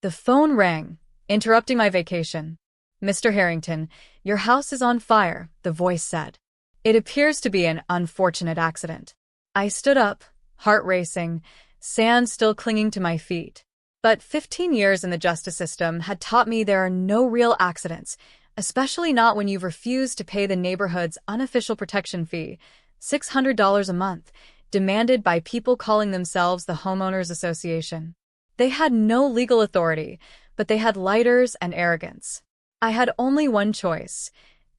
The phone rang, interrupting my vacation. "Mr. Harrington, your house is on fire," the voice said. "It appears to be an unfortunate accident." I stood up, heart racing, sand still clinging to my feet. But 15 years in the justice system had taught me there are no real accidents, especially not when you've refused to pay the neighborhood's unofficial protection fee, $600 a month, demanded by people calling themselves the Homeowners Association. They had no legal authority, but they had lighters and arrogance. I had only one choice: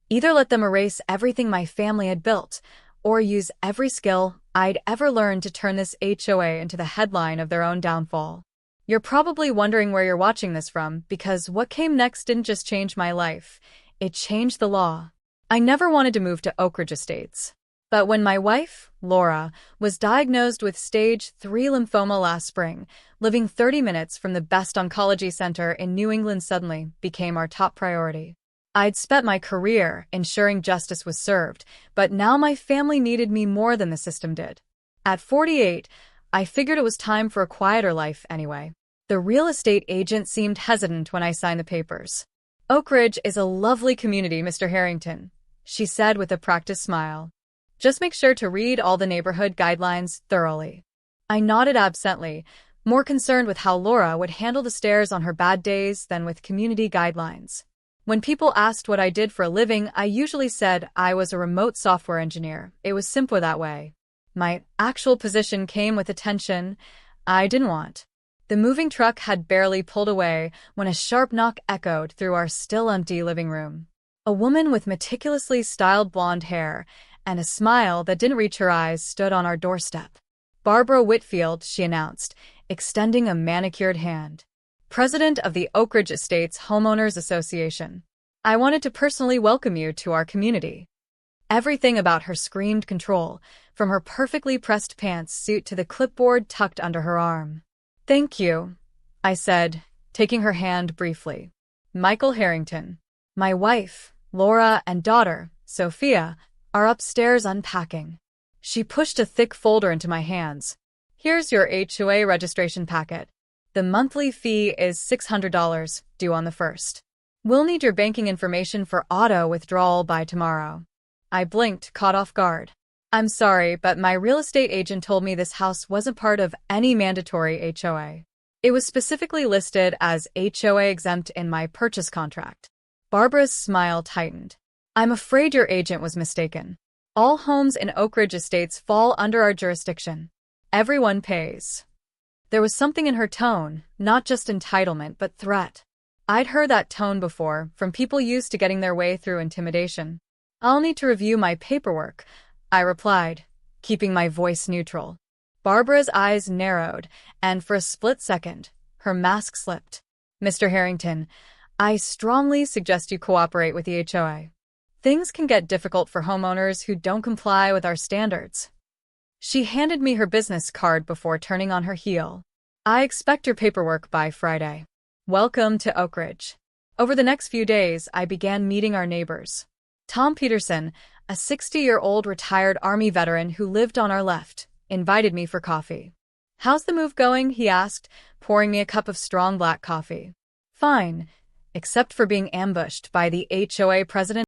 either let them erase everything my family had built, or use every skill I'd ever learned to turn this HOA into the headline of their own downfall. You're probably wondering where you're watching this from, because what came next didn't just change my life, it changed the law. I never wanted to move to Oak Ridge Estates. But when my wife, Laura, was diagnosed with stage 3 lymphoma last spring, living 30 minutes from the best oncology center in New England suddenly became our top priority. I'd spent my career ensuring justice was served, but now my family needed me more than the system did. At 48, I figured it was time for a quieter life anyway. The real estate agent seemed hesitant when I signed the papers. "Oak Ridge is a lovely community, Mr. Harrington," she said with a practiced smile. "Just make sure to read all the neighborhood guidelines thoroughly." I nodded absently, more concerned with how Laura would handle the stairs on her bad days than with community guidelines. When people asked what I did for a living, I usually said I was a remote software engineer. It was simpler that way. My actual position came with attention I didn't want. The moving truck had barely pulled away when a sharp knock echoed through our still empty living room. A woman with meticulously styled blonde hair and a smile that didn't reach her eyes stood on our doorstep. "Barbara Whitfield," she announced, extending a manicured hand. "President of the Oak Ridge Estates Homeowners Association. I wanted to personally welcome you to our community." Everything about her screamed control, from her perfectly pressed pants suit to the clipboard tucked under her arm. "Thank you," I said, taking her hand briefly. "Michael Harrington. My wife, Laura, and daughter, Sophia, are upstairs unpacking." She pushed a thick folder into my hands. "Here's your HOA registration packet. The monthly fee is $600, due on the 1st. We'll need your banking information for auto withdrawal by tomorrow." I blinked, caught off guard. "I'm sorry, but my real estate agent told me this house wasn't part of any mandatory HOA. It was specifically listed as HOA exempt in my purchase contract." Barbara's smile tightened. "I'm afraid your agent was mistaken. All homes in Oak Ridge Estates fall under our jurisdiction. Everyone pays." There was something in her tone, not just entitlement but threat. I'd heard that tone before, from people used to getting their way through intimidation. "I'll need to review my paperwork," I replied, keeping my voice neutral. Barbara's eyes narrowed, and for a split second, her mask slipped. "Mr. Harrington, I strongly suggest you cooperate with the HOA. Things can get difficult for homeowners who don't comply with our standards." She handed me her business card before turning on her heel. "I expect your paperwork by Friday. Welcome to Oak Ridge." Over the next few days, I began meeting our neighbors. Tom Peterson, a 60-year-old retired Army veteran who lived on our left, invited me for coffee. "How's the move going?" he asked, pouring me a cup of strong black coffee. "Fine, except for being ambushed by the HOA president."